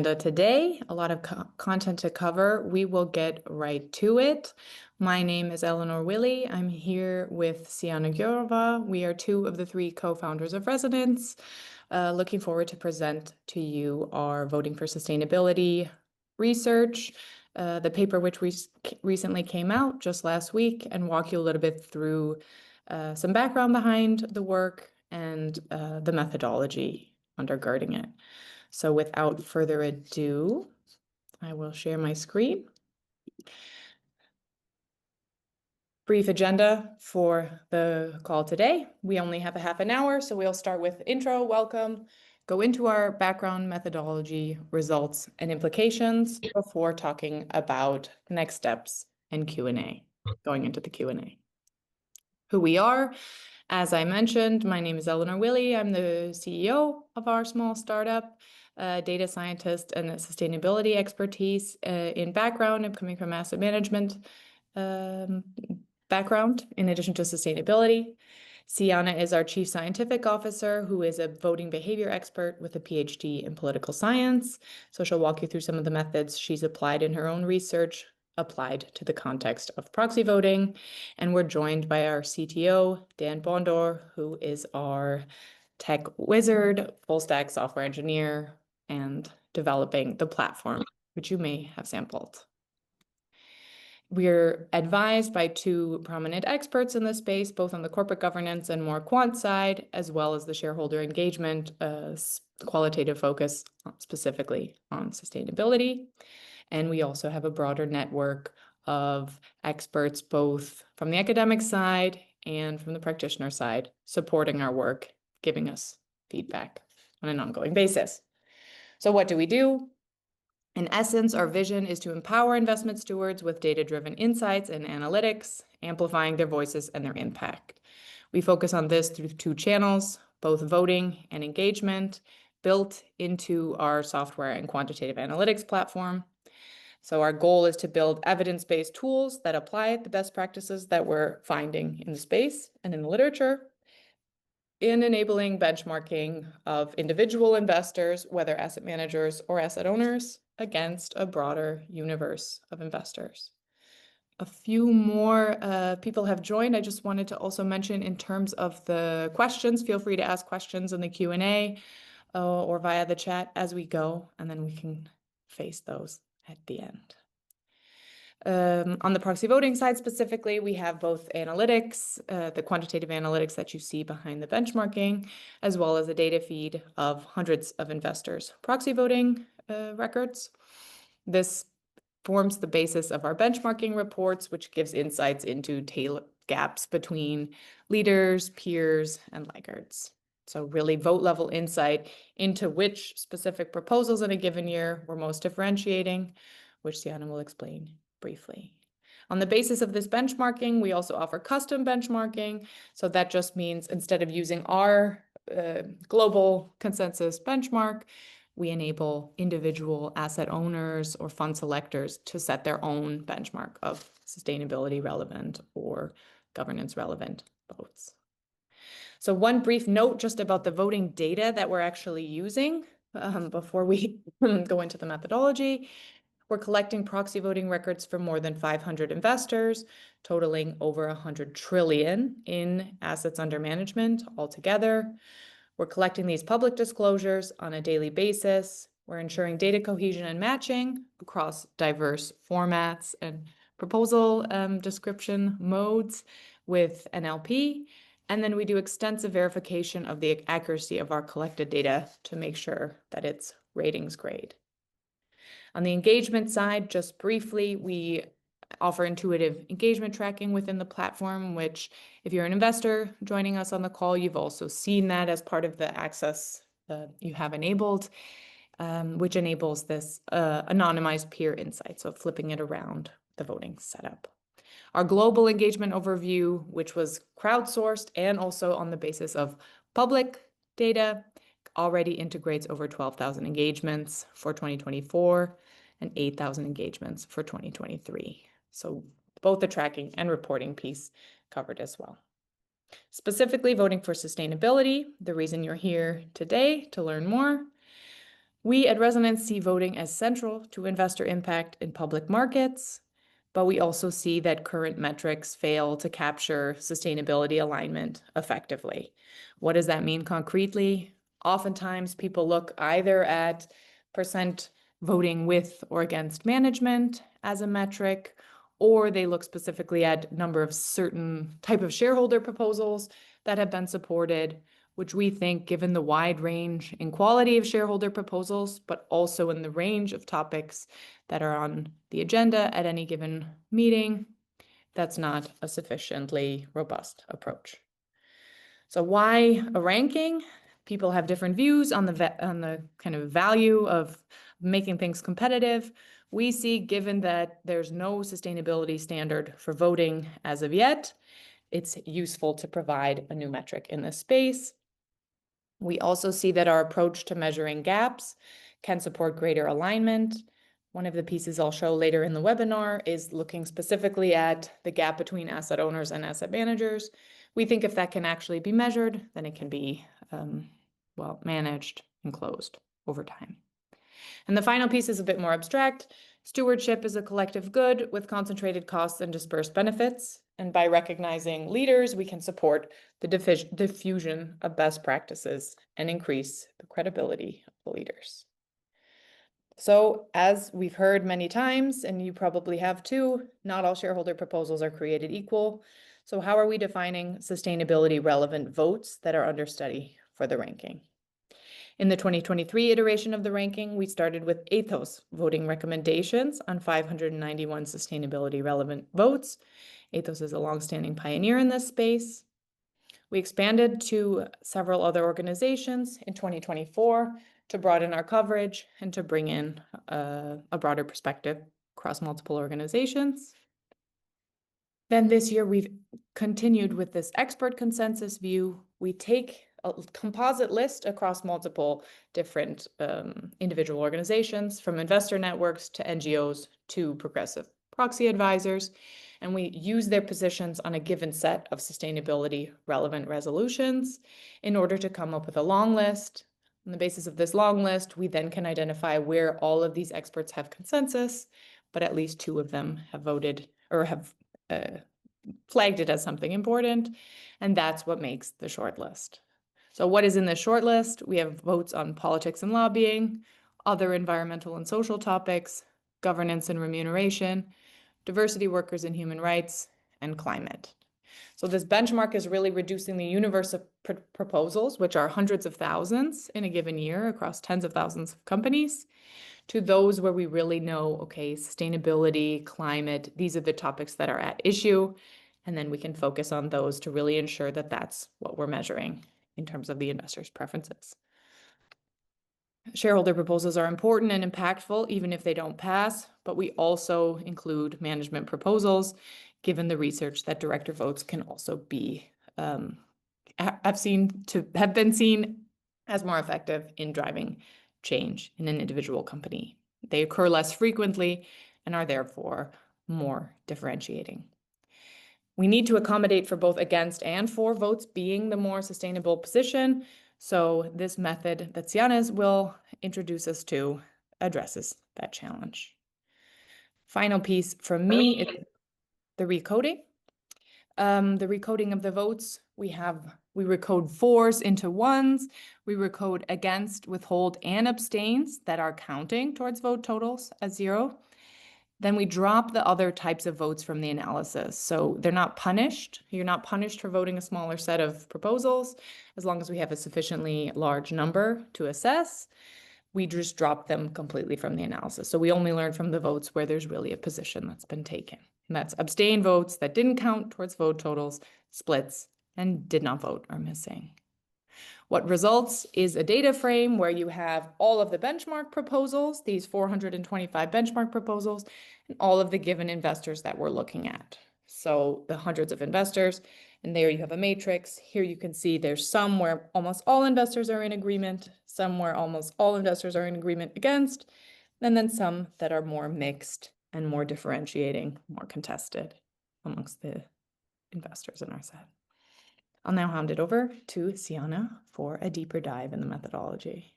Today, a lot of content to cover. We will get right to it. My name is Eleanor Willi. I'm here with Siyana Gurova. We are two of the three co-founders of Resonance. Looking forward to present to you our voting for sustainability research, the paper which recently came out just last week, and walk you a little bit through some background behind the work and the methodology undergirding it. So without further ado, I will share my screen. Brief agenda for the call today. We only have a half an hour, so we'll start with intro, welcome, go into our background, methodology, results, and implications before talking about next steps and Q&A, going into the Q&A. Who we are. As I mentioned, my name is Eleanor Willi. I'm the CEO of our small startup, data scientist and sustainability expertise. In background, I'm coming from asset management background, in addition to sustainability. Siyana is our chief scientific officer, who is a voting behavior expert with a PhD in political science. So she'll walk you through some of the methods she's applied in her own research, applied to the context of proxy voting. And we're joined by our CTO, Dan Bondor, who is our tech wizard, full stack software engineer, and developing the platform, which you may have sampled. We're advised by two prominent experts in this space, both on the corporate governance and more quant side, as well as the shareholder engagement, qualitative focus specifically on sustainability. And we also have a broader network of experts, both from the academic side and from the practitioner side, supporting our work, giving us feedback on an ongoing basis. So what do we do? In essence, our vision is to empower investment stewards with data-driven insights and analytics, amplifying their voices and their impact. We focus on this through two channels, both voting and engagement, built into our software and quantitative analytics platform. So our goal is to build evidence-based tools that apply the best practices that we're finding in the space and in the literature, in enabling benchmarking of individual investors, whether asset managers or asset owners, against a broader universe of investors. A few more people have joined. I just wanted to also mention in terms of the questions, feel free to ask questions in the Q&A or via the chat as we go, and then we can face those at the end. On the proxy voting side specifically, we have both analytics, the quantitative analytics that you see behind the benchmarking, as well as a data feed of hundreds of investors' proxy voting records. This forms the basis of our benchmarking reports, which gives insights into tail gaps between leaders, peers, and laggards. So really vote level insight into which specific proposals in a given year were most differentiating, which Siyana will explain briefly. On the basis of this benchmarking, we also offer custom benchmarking. So that just means instead of using our global consensus benchmark, we enable individual asset owners or fund selectors to set their own benchmark of sustainability relevant or governance relevant votes. So one brief note just about the voting data that we're actually using before we go into the methodology. We're collecting proxy voting records from more than 500 investors, totaling over 100 trillion in assets under management altogether. We're collecting these public disclosures on a daily basis. We're ensuring data cohesion and matching across diverse formats and proposal description modes with NLP. And then we do extensive verification of the accuracy of our collected data to make sure that it's ratings grade. On the engagement side, just briefly, we offer intuitive engagement tracking within the platform, which if you're an investor joining us on the call, you've also seen that as part of the access you have enabled, which enables this anonymized peer insight, so flipping it around the voting setup. Our global engagement overview, which was crowdsourced and also on the basis of public data, already integrates over 12,000 engagements for 2024 and 8,000 engagements for 2023. So both the tracking and reporting piece covered as well. Specifically, voting for sustainability, the reason you're here today to learn more. We at Resonance see voting as central to investor impact in public markets, but we also see that current metrics fail to capture sustainability alignment effectively. What does that mean concretely? Oftentimes, people look either at percent voting with or against management as a metric, or they look specifically at number of certain type of shareholder proposals that have been supported, which we think, given the wide range in quality of shareholder proposals, but also in the range of topics that are on the agenda at any given meeting, that's not a sufficiently robust approach. So why a ranking? People have different views on the kind of value of making things competitive. We see, given that there's no sustainability standard for voting as of yet, it's useful to provide a new metric in this space. We also see that our approach to measuring gaps can support greater alignment. One of the pieces I'll show later in the webinar is looking specifically at the gap between asset owners and asset managers. We think if that can actually be measured, then it can be managed and closed over time. And the final piece is a bit more abstract. Stewardship is a collective good with concentrated costs and dispersed benefits. And by recognizing leaders, we can support the diffusion of best practices and increase the credibility of the leaders. So as we've heard many times, and you probably have too, not all shareholder proposals are created equal. So how are we defining sustainability relevant votes that are under study for the ranking? In the 2023 iteration of the ranking, we started with Athos voting recommendations on 591 sustainability relevant votes. Athos is a longstanding pioneer in this space. We expanded to several other organizations in 2024 to broaden our coverage and to bring in a broader perspective across multiple organizations. Then this year, we've continued with this expert consensus view. We take a composite list across multiple different individual organizations, from investor networks to NGOs to progressive proxy advisors, and we use their positions on a given set of sustainability relevant resolutions in order to come up with a long list. On the basis of this long list, we then can identify where all of these experts have consensus, but at least two of them have voted or have flagged it as something important, and that's what makes the short list. So what is in this short list? We have votes on politics and lobbying, other environmental and social topics, governance and remuneration, diversity, workers and human rights, and climate. So this benchmark is really reducing the universe of proposals, which are hundreds of thousands in a given year across tens of thousands of companies, to those where we really know, okay, sustainability, climate, these are the topics that are at issue. And then we can focus on those to really ensure that that's what we're measuring in terms of the investors' preferences. Shareholder proposals are important and impactful, even if they don't pass, but we also include management proposals, given the research that director votes can also be, have been seen as more effective in driving change in an individual company. They occur less frequently and are therefore more differentiating. We need to accommodate for both against and for votes being the more sustainable position. So this method that Siyana will introduce us to addresses that challenge. Final piece from me is the recoding. The recoding of the votes, we recode fors into ones, we recode against, withhold, and abstains that are counting towards vote totals as 0. Then we drop the other types of votes from the analysis. So they're not punished. You're not punished for voting a smaller set of proposals, as long as we have a sufficiently large number to assess. We just drop them completely from the analysis. So we only learn from the votes where there's really a position that's been taken. And that's abstain votes that didn't count towards vote totals, splits, and did not vote are missing. What results is a data frame where you have all of the benchmark proposals, these 425 benchmark proposals, and all of the given investors that we're looking at. So the hundreds of investors, and there you have a matrix. Here you can see there's some where almost all investors are in agreement, some where almost all investors are in agreement against, and then some that are more mixed and more differentiating, more contested amongst the investors in our set. I'll now hand it over to Siyana for a deeper dive in the methodology.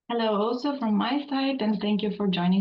Hello, also from my side, and thank you for joining